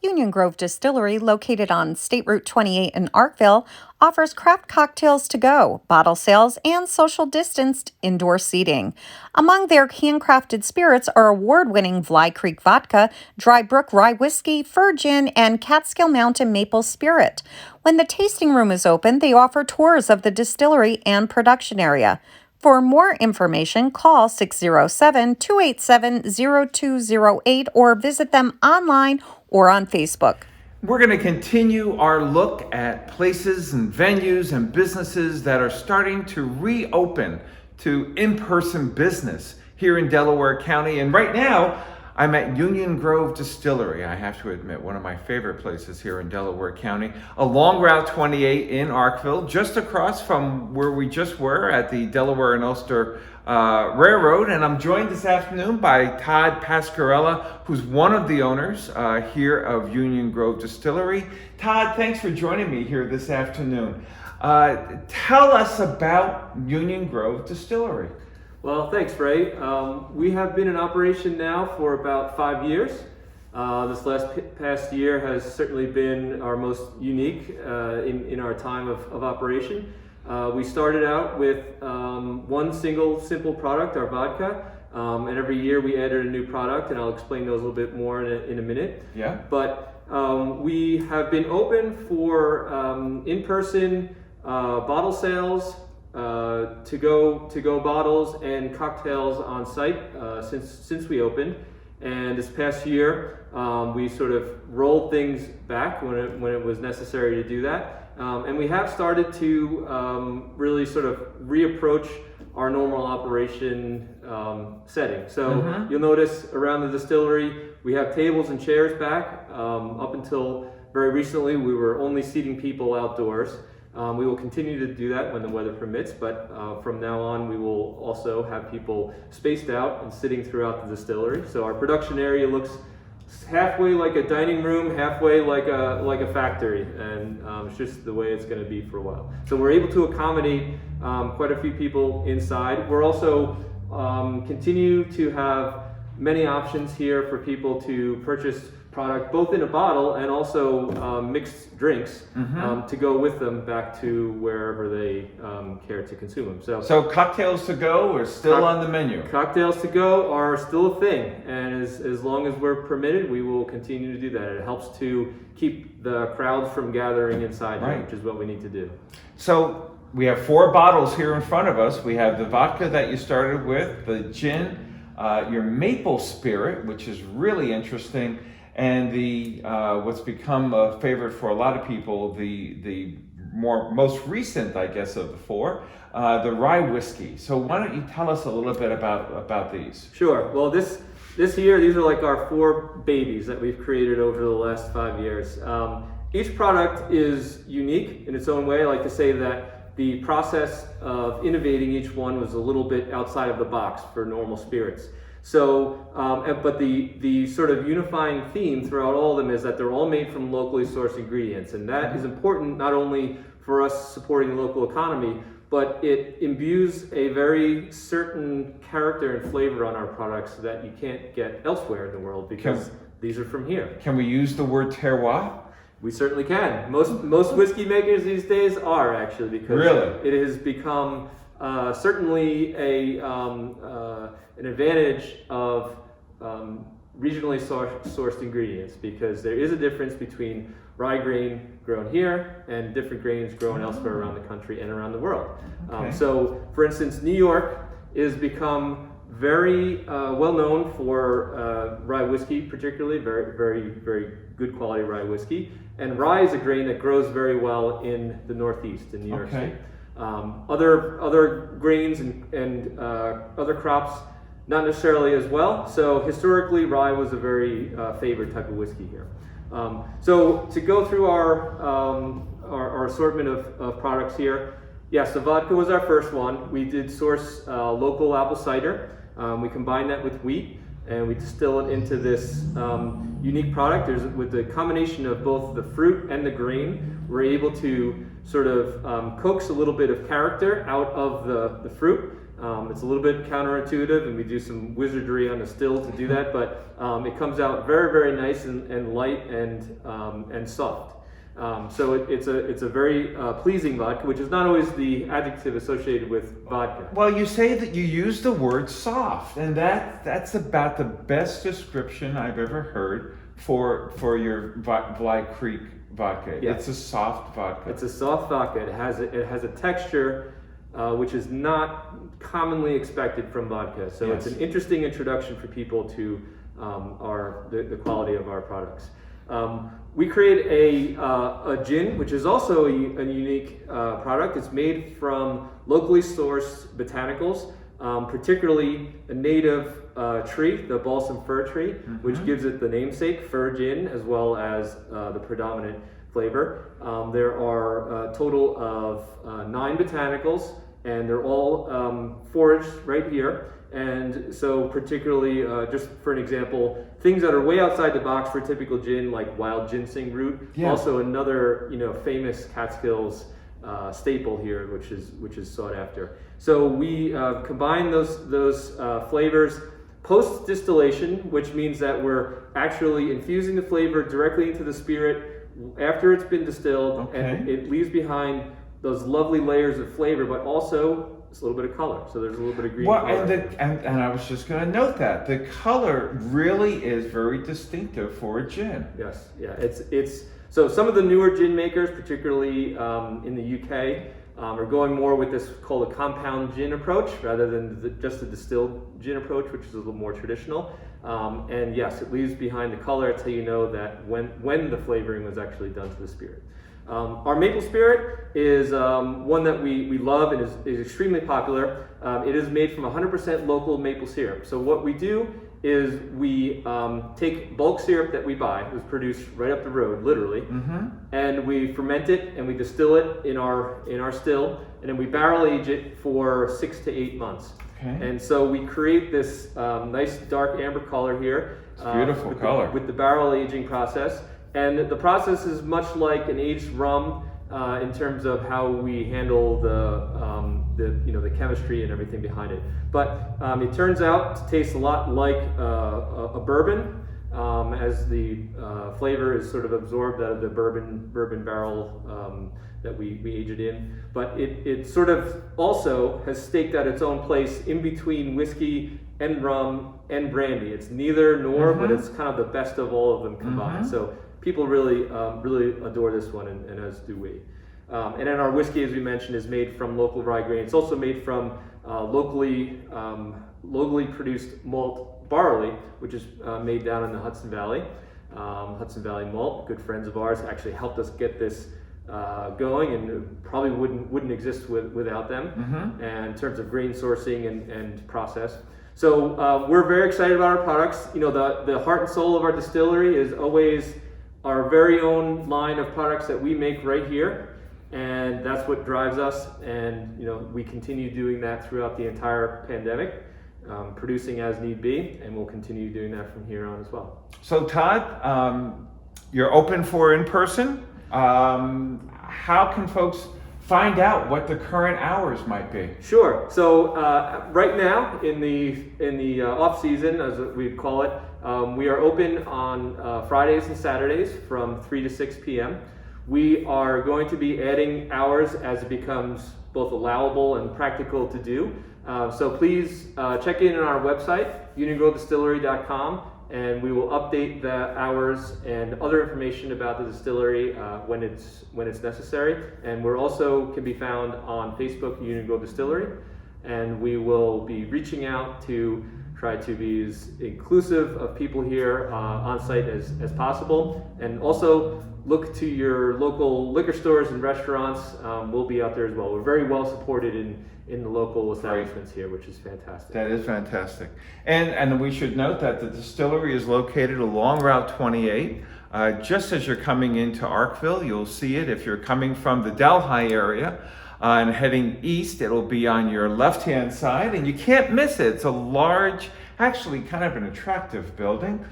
Union Grove Distillery, located on State Route 28 in Arkville, offers craft cocktails to go, bottle sales, and social distanced indoor seating. Among their handcrafted spirits are award-winning Fly Creek Vodka, Dry Brook Rye Whiskey, Fir Gin, and Catskill Mountain Maple Spirit. When the tasting room is open, they offer tours of the distillery and production area. For more information, call 607-287-0208 or visit them online or on Facebook. We're going to continue our look at places and venues and businesses that are starting to reopen to in-person business here in Delaware County. And right now, I'm at Union Grove Distillery. I have to admit, one of my favorite places here in Delaware County, along Route 28 in Arkville, just across from where we just were at the Delaware and Ulster Railroad. And I'm joined this afternoon by Todd Pascarella, who's one of the owners here of Union Grove Distillery. Todd, thanks for joining me here this afternoon. Tell us about Union Grove Distillery. Well, thanks, Ray. We have been in operation now for about 5 years. This past year has certainly been our most unique in our time of operation. We started out with one single simple product, our vodka, and every year we added a new product, and I'll explain those a little bit more in a minute. Yeah. But we have been open for in-person bottle sales, to-go bottles and cocktails on site since we opened. And this past year, we sort of rolled things back when it was necessary to do that. And we have started to really sort of reapproach our normal operation setting. So you'll notice around the distillery, we have tables and chairs back. Up until very recently, we were only seating people outdoors. We will continue to do that when the weather permits, but from now on we will also have people spaced out and sitting throughout the distillery. So our production area looks halfway like a dining room, halfway like a factory, and it's just the way it's going to be for a while. So we're able to accommodate quite a few people inside. We're also continue to have many options here for people to purchase product both in a bottle and also mixed drinks to go with them back to wherever they care to consume them. So cocktails to go are still on the menu? Cocktails to go are still a thing, and as long as we're permitted, we will continue to do that. It helps to keep the crowds from gathering inside here, which is what we need to do. So we have 4 bottles here in front of us. We have the vodka that you started with, the gin, your maple spirit, which is really interesting, and the what's become a favorite for a lot of people, the most recent, I guess, of the 4, the rye whiskey. So why don't you tell us a little bit about these? Sure. Well, this year, these are like our 4 babies that we've created over the last 5 years. Each product is unique in its own way. I like to say that the process of innovating each one was a little bit outside of the box for normal spirits. So, but the sort of unifying theme throughout all of them is that they're all made from locally sourced ingredients, and that is important not only for us supporting the local economy, but it imbues a very certain character and flavor on our products that you can't get elsewhere in the world because these are from here. Can we use the word terroir? We certainly can. Most whiskey makers these days are actually, because it has become certainly an advantage of regionally sourced ingredients, because there is a difference between rye grain grown here and different grains grown elsewhere around the country and around the world. So, for instance, New York has become very well known for rye whiskey, particularly very, very, very good quality rye whiskey. And rye is a grain that grows very well in the Northeast in New York State. Other grains and other crops, not necessarily as well. So historically, rye was a very favored type of whiskey here. So to go through our assortment of products here, yes, the vodka was our first one. We did source local apple cider. We combined that with wheat, and we distill it into this unique product. With the combination of both the fruit and the grain, we're able to sort of coax a little bit of character out of the fruit It's a little bit counterintuitive, and we do some wizardry on the still to do that, but it comes out very, very nice and light and soft. So it's a very pleasing vodka, which is not always the adjective associated with vodka. Well, you say that you use the word soft, and that's about the best description I've ever heard for your Bly Creek vodka. Yeah. It's a soft vodka. It's a soft vodka. It has a texture which is not commonly expected from vodka. So Yes. It's an interesting introduction for people to the quality of our products. We create a gin, which is also a unique product. It's made from locally sourced botanicals, particularly a native tree, the balsam fir tree, which gives it the namesake, fir gin, as well as the predominant flavor. There are a total of 9 botanicals, and they're all foraged right here. And so particularly, just for an example, things that are way outside the box for a typical gin, like wild ginseng root, also another famous Catskills staple here, which is sought after. So we combine those flavors post distillation, which means that we're actually infusing the flavor directly into the spirit after it's been distilled, and it leaves behind those lovely layers of flavor, but also it's a little bit of color. So there's a little bit of green color. And I was just going to note that the color really is very distinctive for a gin. Yes, yeah. It's so some of the newer gin makers, particularly in the UK, are going more with this called a compound gin approach rather than just the distilled gin approach, which is a little more traditional. And yes, it leaves behind the color. It's how you know that when the flavoring was actually done to the spirit. Our maple spirit is one that we love and is extremely popular. It is made from 100% local maple syrup. So what we do is we take bulk syrup that we buy, it was produced right up the road, literally, and we ferment it and we distill it in our still, and then we barrel age it for 6 to 8 months. And so we create this nice dark amber color here. It's beautiful color. With the barrel aging process. And the process is much like an aged rum in terms of how we handle the chemistry and everything behind it. But it turns out to taste a lot like a bourbon, as the flavor is sort of absorbed out of the bourbon barrel that we age it in. But it sort of also has staked out its own place in between whiskey and rum and brandy. It's neither nor, but it's kind of the best of all of them combined. So people really adore this one, and as do we. And then our whiskey, as we mentioned, is made from local rye grain. It's also made from locally produced malt barley, which is made down in the Hudson Valley. Hudson Valley Malt, good friends of ours, actually helped us get this going, and probably wouldn't exist without them. And in terms of grain sourcing and process. So we're very excited about our products. The heart and soul of our distillery is always our very own line of products that we make right here, and that's what drives us. And we continue doing that throughout the entire pandemic, producing as need be, and we'll continue doing that from here on as well. So Todd, you're open for in-person. How can folks find out what the current hours might be? Sure. So right now in the off season, as we call it, we are open on Fridays and Saturdays from 3 to 6 p.m. We are going to be adding hours as it becomes both allowable and practical to do. So please check in on our website, uniongrovedistillery.com, and we will update the hours and other information about the distillery when it's necessary. And we're also can be found on Facebook, Union Grove Distillery, and we will be reaching out to try to be as inclusive of people here on site as possible, and also look to your local liquor stores and restaurants. We'll be out there as well. We're very well supported in the local establishments here, which is fantastic. That is fantastic. And we should note that the distillery is located along Route 28. Just as you're coming into Arkville, you'll see it. If you're coming from the Delhi area and heading east, it'll be on your left-hand side, and you can't miss it. It's a large, actually kind of an attractive building,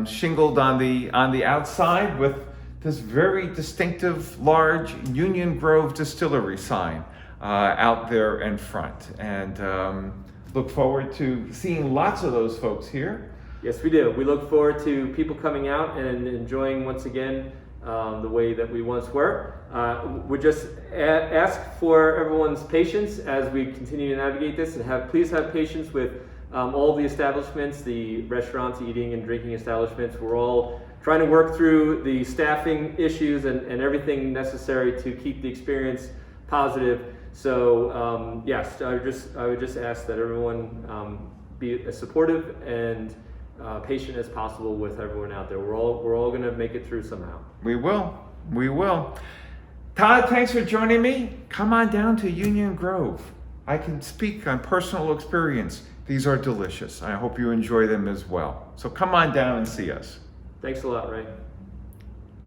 shingled on the outside with this very distinctive large Union Grove Distillery sign. out there in front. And look forward to seeing lots of those folks here. Yes, we do. We look forward to people coming out and enjoying once again the way that we once were. We just ask for everyone's patience as we continue to navigate this, and please have patience with all the establishments, the restaurants, eating and drinking establishments. We're all trying to work through the staffing issues and everything necessary to keep the experience positive. So yes, I would just ask that everyone be as supportive and patient as possible with everyone out there. We're all going to make it through somehow. We will. Todd, thanks for joining me. Come on down to Union Grove. I can speak on personal experience. These are delicious. I hope you enjoy them as well. So come on down and see us. Thanks a lot, Ray.